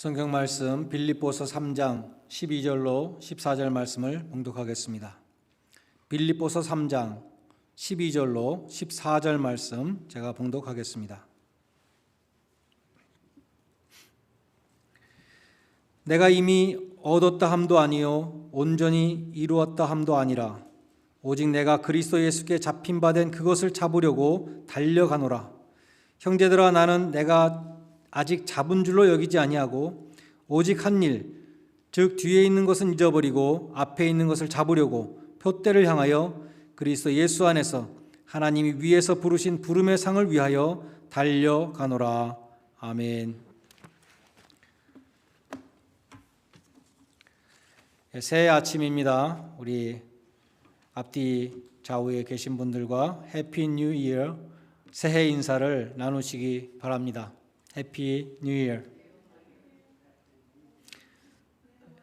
성경 말씀 빌립보서 3장 12절로 14절 말씀을 봉독하겠습니다. 빌립보서 3장 12절로 14절 말씀 제가 봉독하겠습니다. 내가 이미 얻었다 함도 아니요 온전히 이루었다 함도 아니라 오직 내가 그리스도 예수께 잡힌 바 된 그것을 잡으려고 달려가노라. 형제들아, 나는 내가 아직 잡은 줄로 여기지 아니하고 오직 한 일, 즉 뒤에 있는 것은 잊어버리고 앞에 있는 것을 잡으려고 표대를 향하여 그리스도 예수 안에서 하나님이 위에서 부르신 부름의 상을 위하여 달려가노라. 아멘. 새해 아침입니다. 우리 앞뒤 좌우에 계신 분들과 해피 뉴 이어 새해 인사를 나누시기 바랍니다. 해피 뉴 이어.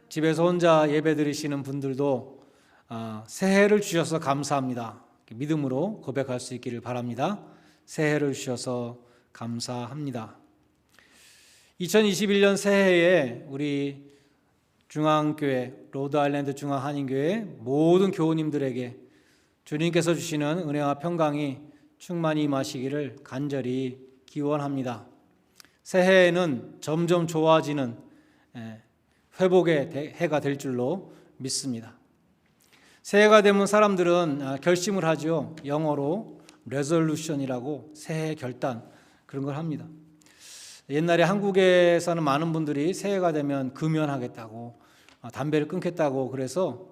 집에서 혼자 예배 드리시는 분들도 새해를 주셔서 감사합니다. 믿음으로 고백할 수 있기를 바랍니다. 새해를 주셔서 감사합니다. 2021년 새해에 우리 중앙교회, 로드아일랜드 중앙한인교회 모든 교우님들에게 주님께서 주시는 은혜와 평강이 충만히 임하시기를 간절히 기원합니다. 새해에는 점점 좋아지는 회복의 해가 될 줄로 믿습니다. 새해가 되면 사람들은 결심을 하죠. 영어로 resolution이라고 새해 결단, 그런 걸 합니다. 옛날에 한국에서는 많은 분들이 새해가 되면 금연하겠다고, 담배를 끊겠다고 그래서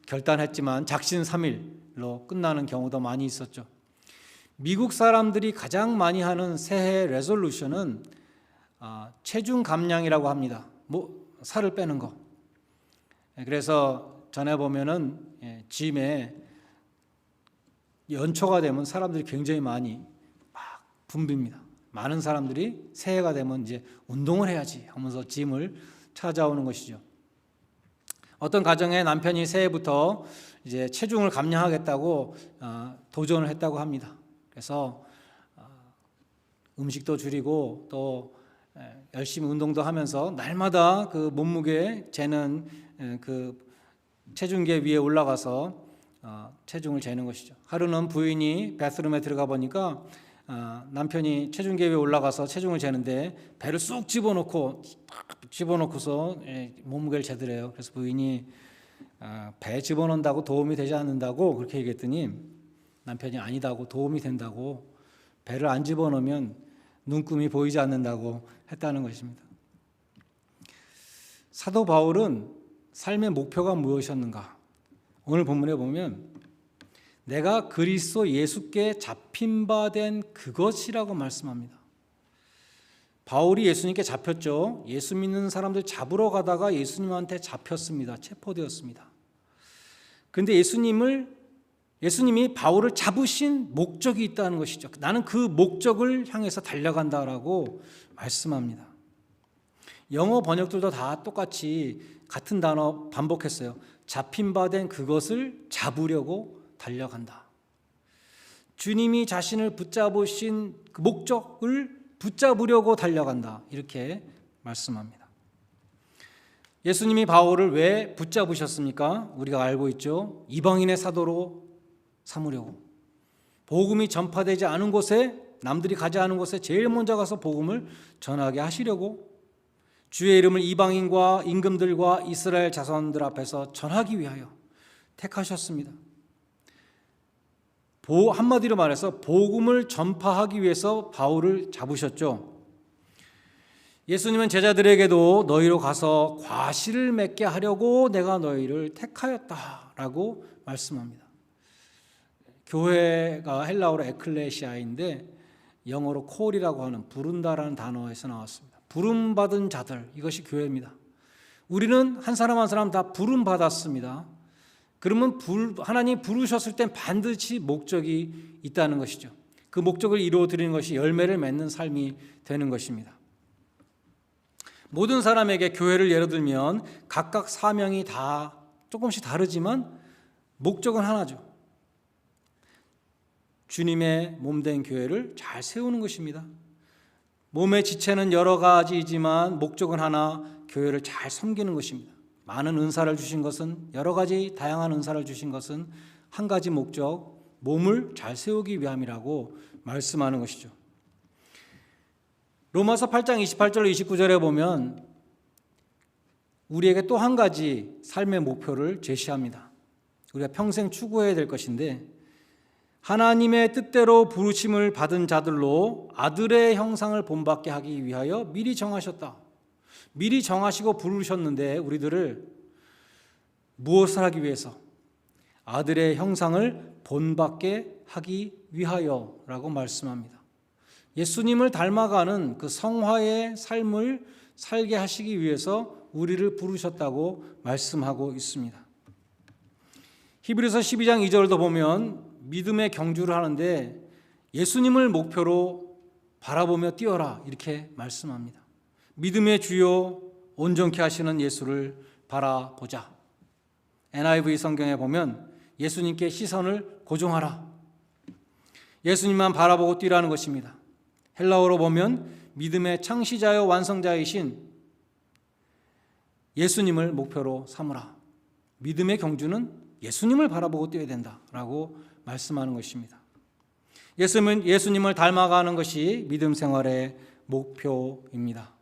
결단했지만 작심삼일로 끝나는 경우도 많이 있었죠. 미국 사람들이 가장 많이 하는 새해 레졸루션은 체중 감량이라고 합니다. 살을 빼는 거. 그래서 전에 보면은 짐에 연초가 되면 사람들이 굉장히 많이 막 붐빕니다. 많은 사람들이 새해가 되면 이제 운동을 해야지 하면서 짐을 찾아오는 것이죠. 어떤 가정에 남편이 새해부터 이제 체중을 감량하겠다고 도전을 했다고 합니다. 그래서 음식도 줄이고 또 열심히 운동도 하면서 날마다 그 몸무게 재는 그 체중계 위에 올라가서 체중을 재는 것이죠. 하루는 부인이 바스룸에 들어가 보니까 남편이 체중계 위에 올라가서 체중을 재는데 배를 쑥 집어넣고서 몸무게를 재더래요. 그래서 부인이 배 집어넣는다고 도움이 되지 않는다고 그렇게 얘기했더니 남편이 아니다고, 도움이 된다고, 배를 안 집어넣으면 눈금이 보이지 않는다고 했다는 것입니다. 사도 바울은 삶의 목표가 무엇이었는가? 오늘 본문에 보면 내가 그리스도 예수께 잡힌 바 된 그것이라고 말씀합니다. 바울이 예수님께 잡혔죠. 예수 믿는 사람들 잡으러 가다가 예수님한테 잡혔습니다. 체포되었습니다. 그런데 예수님이 바울을 잡으신 목적이 있다는 것이죠. 나는 그 목적을 향해서 달려간다라고 말씀합니다. 영어 번역들도 다 똑같이 같은 단어 반복했어요. 잡힌 바 된 그것을 잡으려고 달려간다. 주님이 자신을 붙잡으신 그 목적을 붙잡으려고 달려간다. 이렇게 말씀합니다. 예수님이 바울을 왜 붙잡으셨습니까? 우리가 알고 있죠. 이방인의 사도로 삼으려고. 복음이 전파되지 않은 곳에, 남들이 가지 않은 곳에 제일 먼저 가서 복음을 전하게 하시려고, 주의 이름을 이방인과 임금들과 이스라엘 자손들 앞에서 전하기 위하여 택하셨습니다. 한마디로 말해서 복음을 전파하기 위해서 바울을 잡으셨죠. 예수님은 제자들에게도 너희로 가서 과실을 맺게 하려고 내가 너희를 택하였다라고 말씀합니다. 교회가 헬라어로 에클레시아인데 영어로 콜이라고 하는 부른다라는 단어에서 나왔습니다. 부름받은 자들, 이것이 교회입니다. 우리는 한 사람 한 사람 다 부름받았습니다. 그러면 하나님이 부르셨을 땐 반드시 목적이 있다는 것이죠. 그 목적을 이루어드리는 것이 열매를 맺는 삶이 되는 것입니다. 모든 사람에게 교회를 예로 들면 각각 사명이 다 조금씩 다르지만 목적은 하나죠. 주님의 몸된 교회를 잘 세우는 것입니다. 몸의 지체는 여러 가지이지만 목적은 하나, 교회를 잘 섬기는 것입니다. 많은 은사를 주신 것은, 여러 가지 다양한 은사를 주신 것은 한 가지 목적, 몸을 잘 세우기 위함이라고 말씀하는 것이죠. 로마서 8장 28절 29절에 보면 우리에게 또 한 가지 삶의 목표를 제시합니다. 우리가 평생 추구해야 될 것인데, 하나님의 뜻대로 부르심을 받은 자들로 아들의 형상을 본받게 하기 위하여 미리 정하셨다. 미리 정하시고 부르셨는데 우리들을 무엇을 하기 위해서? 아들의 형상을 본받게 하기 위하여라고 말씀합니다. 예수님을 닮아가는 그 성화의 삶을 살게 하시기 위해서 우리를 부르셨다고 말씀하고 있습니다. 히브리서 12장 2절도 보면 믿음의 경주를 하는데 예수님을 목표로 바라보며 뛰어라 이렇게 말씀합니다. 믿음의 주요 온전케 하시는 예수를 바라보자. NIV 성경에 보면 예수님께 시선을 고정하라. 예수님만 바라보고 뛰라는 것입니다. 헬라어로 보면 믿음의 창시자요 완성자이신 예수님을 목표로 삼으라. 믿음의 경주는 예수님을 바라보고 뛰어야 된다라고 말씀하는 것입니다. 예수님을 닮아가는 것이 믿음 생활의 목표입니다.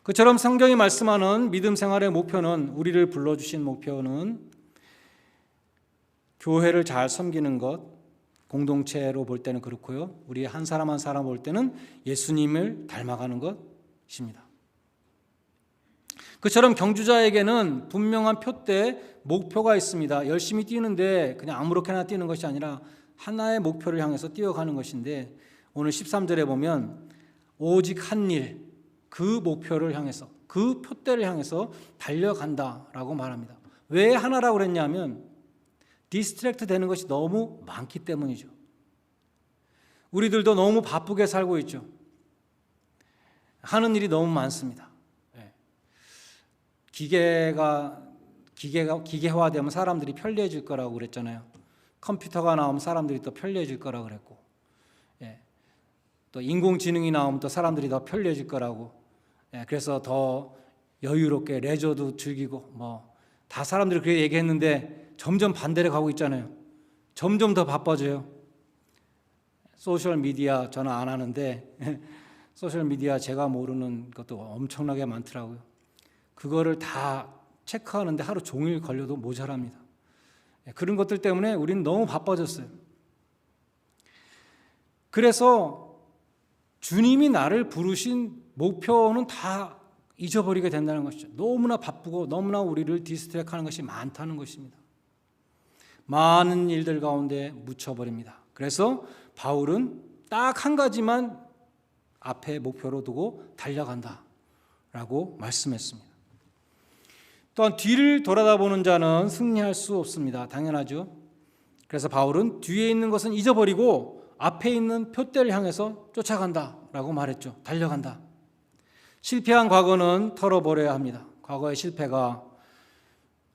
그처럼 성경이 말씀하는 믿음 생활의 목표는, 우리를 불러주신 목표는 교회를 잘 섬기는 것, 공동체로 볼 때는 그렇고요. 우리 한 사람 한 사람 볼 때는 예수님을 닮아가는 것입니다. 그처럼 경주자에게는 분명한 표대, 목표가 있습니다. 열심히 뛰는데 그냥 아무렇게나 뛰는 것이 아니라 하나의 목표를 향해서 뛰어가는 것인데, 오늘 13절에 보면 오직 한 일, 그 목표를 향해서, 그 표대를 향해서 달려간다라고 말합니다. 왜 하나라고 그랬냐면 디스트랙트 되는 것이 너무 많기 때문이죠. 우리들도 너무 바쁘게 살고 있죠. 하는 일이 너무 많습니다. 기계화되면 사람들이 편리해질 거라고 그랬잖아요. 컴퓨터가 나오면 사람들이 더 편리해질 거라고 그랬고, 또 인공지능이 나오면 또 사람들이 더 편리해질 거라고, 그래서 더 여유롭게 레저도 즐기고 다 사람들이 그렇게 얘기했는데 점점 반대로 가고 있잖아요. 점점 더 바빠져요. 소셜미디어 저는 안 하는데 소셜미디어 제가 모르는 것도 엄청나게 많더라고요. 그거를 다 체크하는데 하루 종일 걸려도 모자랍니다. 그런 것들 때문에 우리는 너무 바빠졌어요. 그래서 주님이 나를 부르신 목표는 다 잊어버리게 된다는 것이죠. 너무나 바쁘고 너무나 우리를 디스트랙하는 것이 많다는 것입니다. 많은 일들 가운데 묻혀버립니다. 그래서 바울은 딱 한 가지만 앞에 목표로 두고 달려간다라고 말씀했습니다. 또한 뒤를 돌아다보는 자는 승리할 수 없습니다. 당연하죠. 그래서 바울은 뒤에 있는 것은 잊어버리고 앞에 있는 표대를 향해서 쫓아간다라고 말했죠. 달려간다. 실패한 과거는 털어버려야 합니다. 과거의 실패가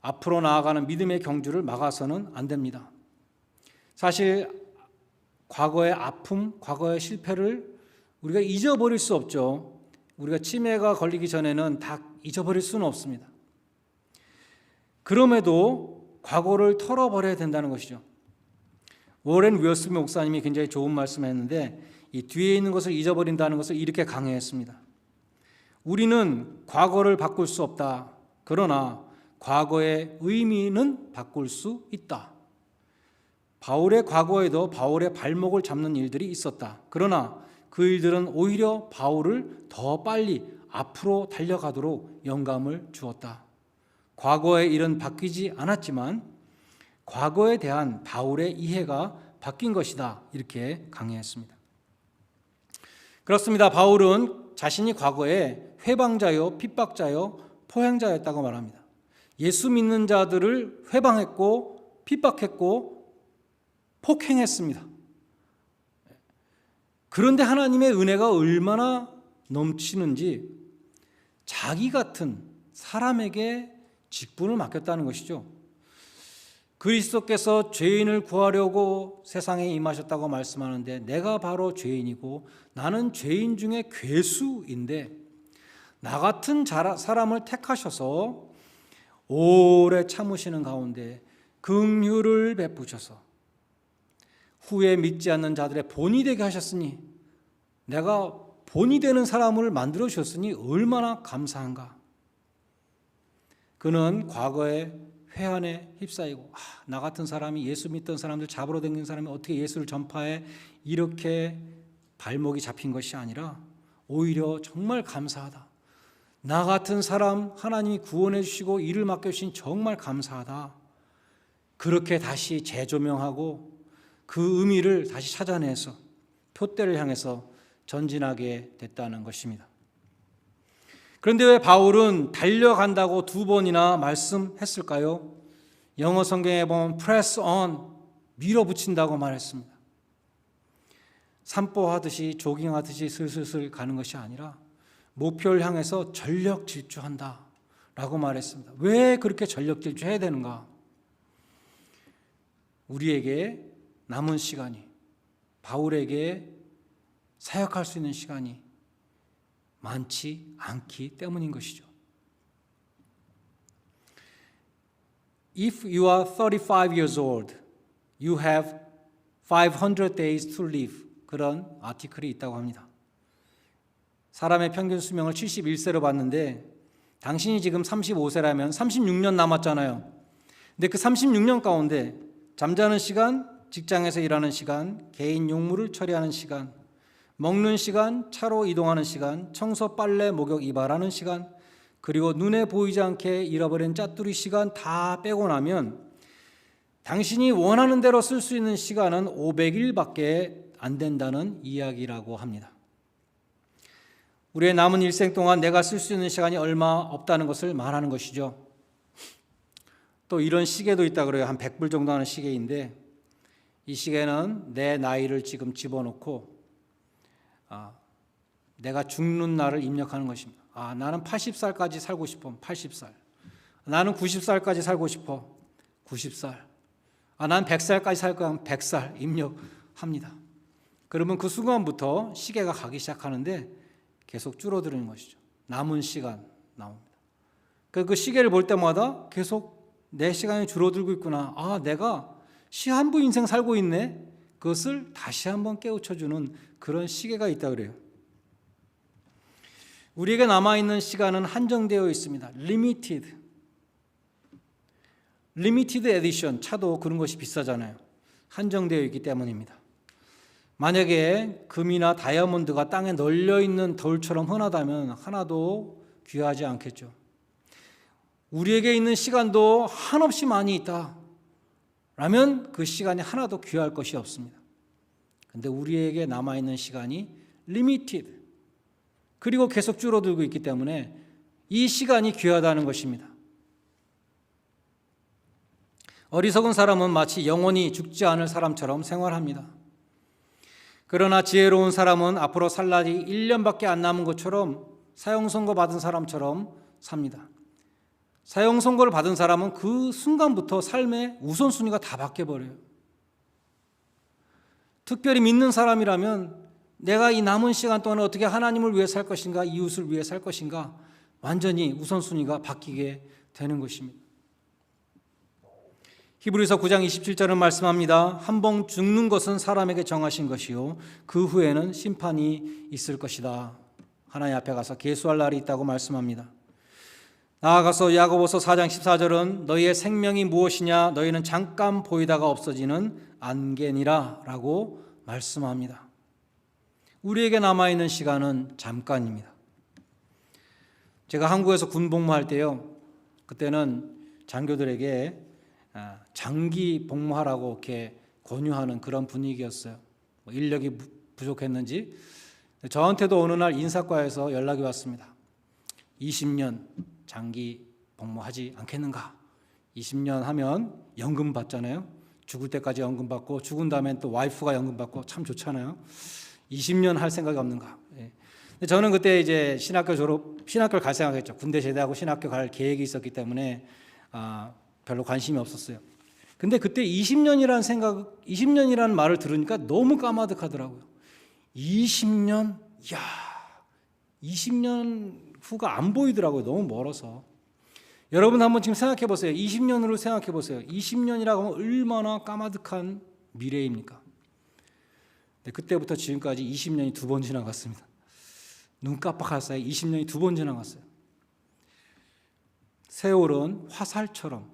앞으로 나아가는 믿음의 경주를 막아서는 안 됩니다. 사실 과거의 아픔, 과거의 실패를 우리가 잊어버릴 수 없죠. 우리가 치매가 걸리기 전에는 다 잊어버릴 수는 없습니다. 그럼에도 과거를 털어버려야 된다는 것이죠. 워렌 윌슨 목사님이 굉장히 좋은 말씀을 했는데, 이 뒤에 있는 것을 잊어버린다는 것을 이렇게 강해했습니다. 우리는 과거를 바꿀 수 없다. 그러나 과거의 의미는 바꿀 수 있다. 바울의 과거에도 바울의 발목을 잡는 일들이 있었다. 그러나 그 일들은 오히려 바울을 더 빨리 앞으로 달려가도록 영감을 주었다. 과거의 일은 바뀌지 않았지만 과거에 대한 바울의 이해가 바뀐 것이다. 이렇게 강의했습니다. 그렇습니다. 바울은 자신이 과거에 회방자요, 핍박자요, 포행자였다고 말합니다. 예수 믿는 자들을 회방했고 핍박했고 폭행했습니다. 그런데 하나님의 은혜가 얼마나 넘치는지 자기 같은 사람에게 직분을 맡겼다는 것이죠. 그리스도께서 죄인을 구하려고 세상에 임하셨다고 말씀하는데 내가 바로 죄인이고 나는 죄인 중에 괴수인데 나 같은 사람을 택하셔서 오래 참으시는 가운데 긍휼을 베푸셔서 후에 믿지 않는 자들의 본이 되게 하셨으니 내가 본이 되는 사람을 만들어 주셨으니 얼마나 감사한가. 그는 과거에 회한에 휩싸이고 나 같은 사람이 예수 믿던 사람들 잡으러 다니는 사람이 어떻게 예수를 전파해 이렇게 발목이 잡힌 것이 아니라 오히려 정말 감사하다. 나 같은 사람 하나님이 구원해 주시고 일을 맡겨주신 정말 감사하다. 그렇게 다시 재조명하고 그 의미를 다시 찾아내서 표대를 향해서 전진하게 됐다는 것입니다. 그런데 왜 바울은 달려간다고 2번이나 말씀했을까요? 영어 성경에 보면 press on, 밀어붙인다고 말했습니다. 산보하듯이 조깅하듯이 슬슬슬 가는 것이 아니라 목표를 향해서 전력 질주한다 라고 말했습니다. 왜 그렇게 전력 질주해야 되는가? 우리에게 남은 시간이, 바울에게 사역할 수 있는 시간이 많지 않기 때문인 것이죠. If you are 35 years old, you have 500 days to live. 그런 아티클이 있다고 합니다. 사람의 평균 수명을 71세로 봤는데 당신이 지금 35세라면 36년 남았잖아요. 근데 그 36년 가운데 잠자는 시간, 직장에서 일하는 시간, 개인 용무를 처리하는 시간, 먹는 시간, 차로 이동하는 시간, 청소, 빨래, 목욕, 이발하는 시간, 그리고 눈에 보이지 않게 잃어버린 짜투리 시간 다 빼고 나면 당신이 원하는 대로 쓸 수 있는 시간은 500일밖에 안 된다는 이야기라고 합니다. 우리의 남은 일생 동안 내가 쓸 수 있는 시간이 얼마 없다는 것을 말하는 것이죠. 또 이런 시계도 있다 그래요. 한 100불 정도 하는 시계인데 이 시계는 내 나이를 지금 집어넣고 내가 죽는 날을 입력하는 것입니다. 나는 80살까지 살고 싶어. 80살. 나는 90살까지 살고 싶어. 90살. 난 100살까지 살 거야. 100살 입력합니다. 그러면 그 순간부터 시계가 가기 시작하는데 계속 줄어드는 것이죠. 남은 시간 나옵니다. 그 시계를 볼 때마다 계속 내 시간이 줄어들고 있구나. 내가 시한부 인생 살고 있네. 그것을 다시 한번 깨우쳐주는 그런 시계가 있다 그래요. 우리에게 남아있는 시간은 한정되어 있습니다. Limited edition. 차도 그런 것이 비싸잖아요. 한정되어 있기 때문입니다. 만약에 금이나 다이아몬드가 땅에 널려있는 돌처럼 흔하다면 하나도 귀하지 않겠죠. 우리에게 있는 시간도 한없이 많이 있다 라면 그 시간이 하나도 귀할 것이 없습니다. 그런데 우리에게 남아있는 시간이 limited, 그리고 계속 줄어들고 있기 때문에 이 시간이 귀하다는 것입니다. 어리석은 사람은 마치 영원히 죽지 않을 사람처럼 생활합니다. 그러나 지혜로운 사람은 앞으로 살 날이 1년밖에 안 남은 것처럼 사형 선고 받은 사람처럼 삽니다. 사형 선고를 받은 사람은 그 순간부터 삶의 우선순위가 다 바뀌어버려요. 특별히 믿는 사람이라면 내가 이 남은 시간 동안 어떻게 하나님을 위해 살 것인가, 이웃을 위해 살 것인가, 완전히 우선순위가 바뀌게 되는 것입니다. 히브리서 9장 27절은 말씀합니다. 한 번 죽는 것은 사람에게 정하신 것이요 그 후에는 심판이 있을 것이다. 하나님 앞에 가서 계수할 날이 있다고 말씀합니다. 나아가서 야고보서 4장 14절은 너희의 생명이 무엇이냐, 너희는 잠깐 보이다가 없어지는 안개니라 라고 말씀합니다. 우리에게 남아있는 시간은 잠깐입니다. 제가 한국에서 군복무할 때요, 그때는 장교들에게 장기 복무하라고 이렇게 권유하는 그런 분위기였어요. 인력이 부족했는지 저한테도 어느 날 인사과에서 연락이 왔습니다. 20년 장기 복무하지 않겠는가? 20년 하면 연금 받잖아요. 죽을 때까지 연금 받고 죽은 다음엔 또 와이프가 연금 받고 참 좋잖아요. 20년 할 생각이 없는가? 근데 저는 그때 이제 신학교를 갈 생각했죠. 군대 제대하고 신학교 갈 계획이 있었기 때문에 별로 관심이 없었어요. 근데 그때 20년이라는 말을 들으니까 너무 까마득하더라고요. 20년? 야, 20년 후가 안 보이더라고요. 너무 멀어서. 여러분 한번 지금 생각해 보세요. 20년으로 생각해 보세요. 20년이라고 하면 얼마나 까마득한 미래입니까? 네, 그때부터 지금까지 20년이 2번 지나갔습니다. 눈 깜빡할 사이 20년이 2번 지나갔어요. 세월은 화살처럼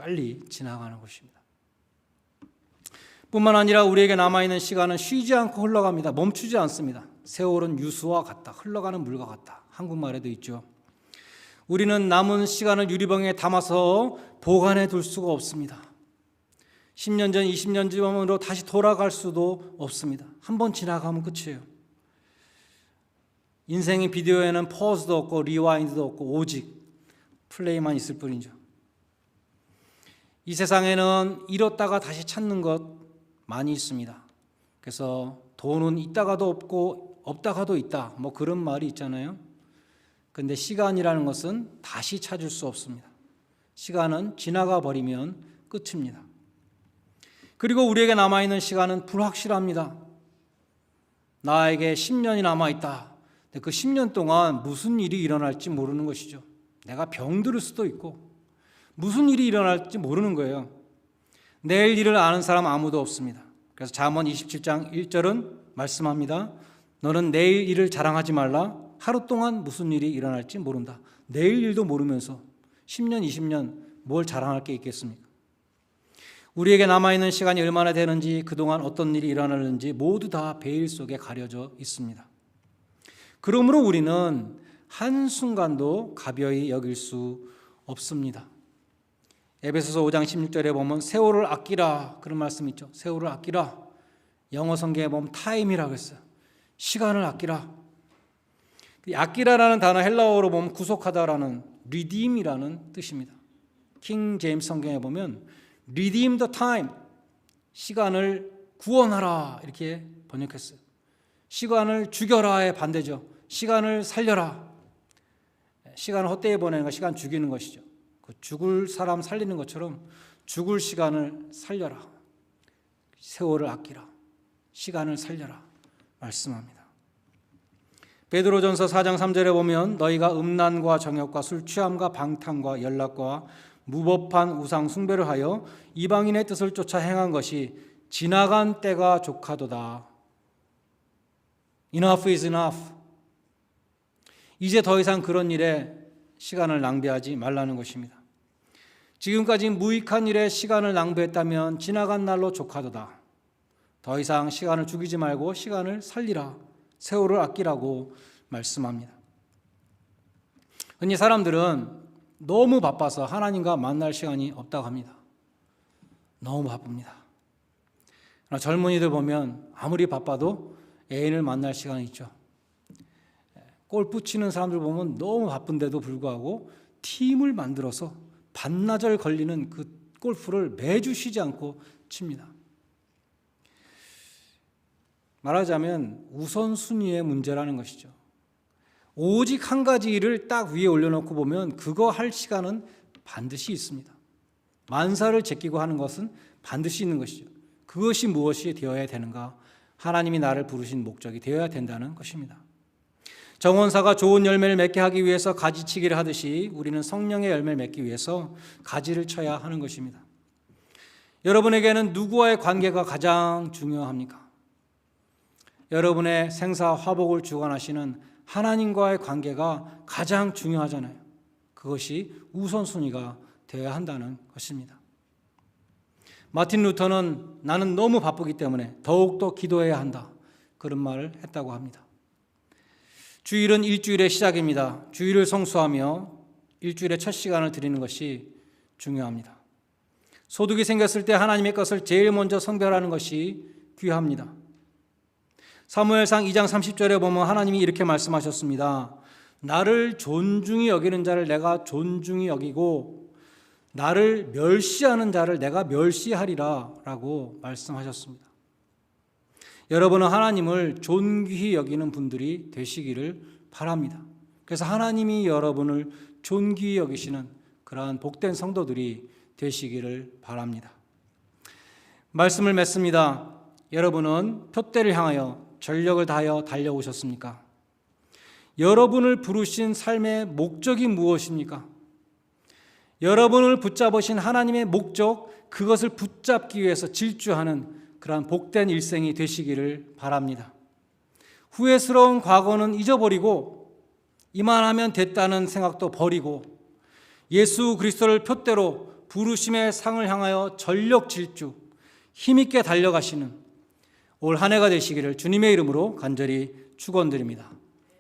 빨리 지나가는 것입니다. 뿐만 아니라 우리에게 남아있는 시간은 쉬지 않고 흘러갑니다. 멈추지 않습니다. 세월은 유수와 같다. 흘러가는 물과 같다. 한국말에도 있죠. 우리는 남은 시간을 유리병에 담아서 보관해 둘 수가 없습니다. 10년 전, 20년 전으로 다시 돌아갈 수도 없습니다. 한번 지나가면 끝이에요. 인생의 비디오에는 퍼즈도 없고 리와인드도 없고 오직 플레이만 있을 뿐이죠. 이 세상에는 잃었다가 다시 찾는 것 많이 있습니다. 그래서 돈은 있다가도 없고 없다가도 있다. 뭐 그런 말이 있잖아요. 근데 시간이라는 것은 다시 찾을 수 없습니다. 시간은 지나가 버리면 끝입니다. 그리고 우리에게 남아있는 시간은 불확실합니다. 나에게 10년이 남아있다. 근데 그 10년 동안 무슨 일이 일어날지 모르는 것이죠. 내가 병들을 수도 있고 무슨 일이 일어날지 모르는 거예요. 내일 일을 아는 사람 아무도 없습니다. 그래서 잠언 27장 1절은 말씀합니다. 너는 내일 일을 자랑하지 말라. 하루 동안 무슨 일이 일어날지 모른다. 내일 일도 모르면서 10년, 20년 뭘 자랑할 게 있겠습니까? 우리에게 남아있는 시간이 얼마나 되는지, 그동안 어떤 일이 일어나는지 모두 다 베일 속에 가려져 있습니다. 그러므로 우리는 한순간도 가벼이 여길 수 없습니다. 에베소서 5장 16절에 보면 세월을 아끼라 그런 말씀 있죠. 세월을 아끼라. 영어 성경에 보면 타임이라고 했어요. 시간을 아끼라. 아끼라라는 단어 헬라어로 보면 구속하다라는 redeem이라는 뜻입니다. 킹 제임스 성경에 보면 redeem the time, 시간을 구원하라 이렇게 번역했어요. 시간을 죽여라의 반대죠. 시간을 살려라. 시간을 헛되이 보내는 거, 시간 죽이는 것이죠. 그 죽을 사람 살리는 것처럼 죽을 시간을 살려라. 세월을 아끼라. 시간을 살려라 말씀합니다. 베드로전서 4장 3절에 보면 너희가 음란과 정욕과 술 취함과 방탕과 연락과 무법한 우상 숭배를 하여 이방인의 뜻을 쫓아 행한 것이 지나간 때가 족하도다. Enough is enough. 이제 더 이상 그런 일에 시간을 낭비하지 말라는 것입니다. 지금까지 무익한 일에 시간을 낭비했다면 지나간 날로 족하도다. 더 이상 시간을 죽이지 말고 시간을 살리라. 세월을 아끼라고 말씀합니다. 흔히 사람들은 너무 바빠서 하나님과 만날 시간이 없다고 합니다. 너무 바쁩니다. 그러나 젊은이들 보면 아무리 바빠도 애인을 만날 시간이 있죠. 골프 치는 사람들 보면 너무 바쁜데도 불구하고 팀을 만들어서 반나절 걸리는 그 골프를 매주 쉬지 않고 칩니다. 말하자면 우선순위의 문제라는 것이죠. 오직 한 가지 일을 딱 위에 올려놓고 보면 그거 할 시간은 반드시 있습니다. 만사를 제끼고 하는 것은 반드시 있는 것이죠. 그것이 무엇이 되어야 되는가? 하나님이 나를 부르신 목적이 되어야 된다는 것입니다. 정원사가 좋은 열매를 맺게 하기 위해서 가지치기를 하듯이 우리는 성령의 열매를 맺기 위해서 가지를 쳐야 하는 것입니다. 여러분에게는 누구와의 관계가 가장 중요합니까? 여러분의 생사 화복을 주관하시는 하나님과의 관계가 가장 중요하잖아요. 그것이 우선순위가 되어야 한다는 것입니다. 마틴 루터는 나는 너무 바쁘기 때문에 더욱더 기도해야 한다. 그런 말을 했다고 합니다. 주일은 일주일의 시작입니다. 주일을 성수하며 일주일의 첫 시간을 드리는 것이 중요합니다. 소득이 생겼을 때 하나님의 것을 제일 먼저 성별하는 것이 귀합니다. 사무엘상 2장 30절에 보면 하나님이 이렇게 말씀하셨습니다. 나를 존중히 여기는 자를 내가 존중히 여기고 나를 멸시하는 자를 내가 멸시하리라 라고 말씀하셨습니다. 여러분은 하나님을 존귀히 여기는 분들이 되시기를 바랍니다. 그래서 하나님이 여러분을 존귀히 여기시는 그러한 복된 성도들이 되시기를 바랍니다. 말씀을 맺습니다. 여러분은 표대를 향하여 전력을 다하여 달려오셨습니까? 여러분을 부르신 삶의 목적이 무엇입니까? 여러분을 붙잡으신 하나님의 목적, 그것을 붙잡기 위해서 질주하는 그러한 복된 일생이 되시기를 바랍니다. 후회스러운 과거는 잊어버리고 이만하면 됐다는 생각도 버리고 예수 그리스도를 표대로 부르심의 상을 향하여 전력 질주, 힘있게 달려가시는 올 한 해가 되시기를 주님의 이름으로 간절히 축원드립니다.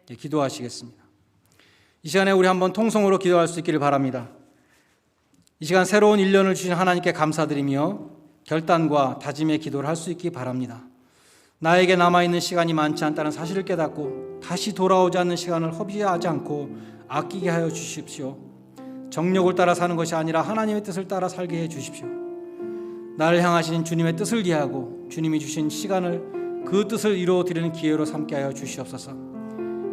기도하시겠습니다. 이 시간에 우리 한번 통성으로 기도할 수 있기를 바랍니다. 이 시간 새로운 1년을 주신 하나님께 감사드리며 결단과 다짐의 기도를 할 수 있기 바랍니다. 나에게 남아있는 시간이 많지 않다는 사실을 깨닫고 다시 돌아오지 않는 시간을 허비하지 않고 아끼게 하여 주십시오. 정욕을 따라 사는 것이 아니라 하나님의 뜻을 따라 살게 해 주십시오. 나를 향하신 주님의 뜻을 이해하고 주님이 주신 시간을 그 뜻을 이루어 드리는 기회로 삼게 하여 주시옵소서.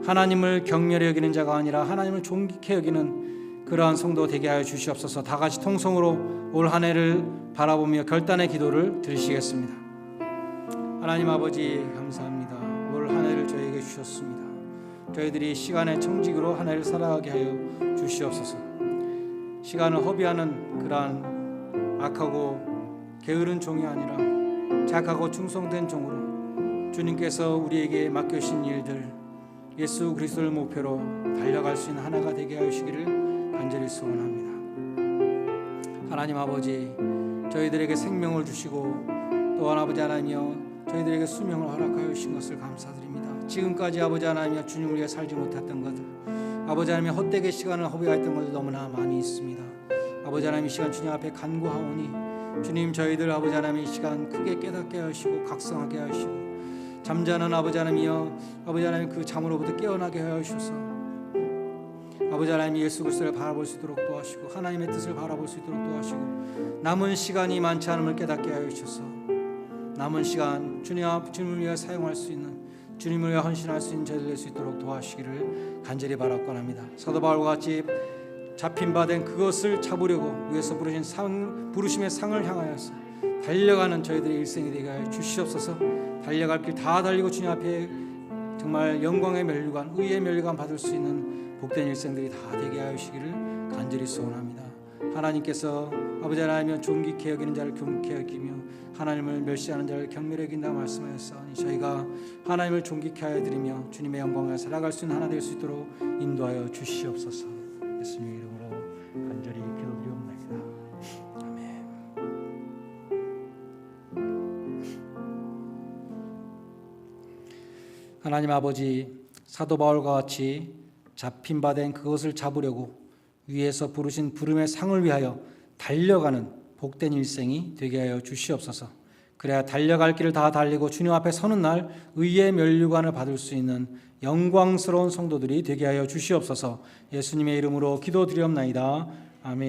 하나님을 경멸히 여기는 자가 아니라 하나님을 존귀케 여기는 그러한 성도 되게 하여 주시옵소서. 다 같이 통성으로 올 한 해를 바라보며 결단의 기도를 드리시겠습니다. 하나님 아버지 감사합니다. 올 한 해를 저희에게 주셨습니다. 저희들이 시간의 청직으로 한 해를 살아가게 하여 주시옵소서. 시간을 허비하는 그러한 악하고 게으른 종이 아니라 착하고 충성된 종으로 주님께서 우리에게 맡겨주신 일들 예수 그리스도를 목표로 달려갈 수 있는 하나가 되게 하시기를 간절히 소원합니다. 하나님 아버지, 저희들에게 생명을 주시고 또한 아버지 하나님이여 저희들에게 수명을 허락하여 주신 것을 감사드립니다. 지금까지 아버지 하나님이여 주님을 위해 살지 못했던 것들, 아버지 하나님의 헛되게 시간을 허비했던 것들 너무나 많이 있습니다. 아버지 하나님 이 시간 주님 앞에 간구하오니 주님 저희들 아버지 하나님 이 시간 크게 깨닫게 하시고 각성하게 하시고 잠자는 아버지 하나님이여 아버지 하나님 그 잠으로부터 깨어나게 하여 주셔서 아버지 하나님 예수 그리스도를 바라볼 수 있도록 도와주시고 하나님의 뜻을 바라볼 수 있도록 도와주시고 남은 시간이 많지 않음을 깨닫게 하여 주셔서 남은 시간 주님을 위해 사용할 수 있는 주님을 위해 헌신할 수 있는 저희들 될 수 있도록 도와주시기를 간절히 바라곤 합니다. 사도 바울과 같이 잡힌 바 된 그것을 잡으려고 위에서 부르심의 상을 향하여서 달려가는 저희들의 일생이 되게 하여 주시옵소서. 달려갈 길 다 달리고 주님 앞에 정말 영광의 면류관, 의의 면류관 받을 수 있는 복된 일생들이 다 되게 하여 주시기를 간절히 소원합니다. 하나님께서 아버지 하나님은 존귀케 여기는 자를 존귀케 여기며 하나님을 멸시하는 자를 경멸히 여긴다 말씀하셨사오니 저희가 하나님을 존귀케 하여 드리며 주님의 영광을 살아갈 수 있는 하나 될 수 있도록 인도하여 주시옵소서. 예수님의 이름으로 간절히 기도드리옵나이다. 아멘. 하나님 아버지, 사도 바울과 같이 잡힌 바 된 그것을 잡으려고 위에서 부르신 부름의 상을 위하여 달려가는 복된 일생이 되게 하여 주시옵소서. 그래야 달려갈 길을 다 달리고 주님 앞에 서는 날 의의 면류관을 받을 수 있는 영광스러운 성도들이 되게 하여 주시옵소서. 예수님의 이름으로 기도드리옵나이다. 아멘.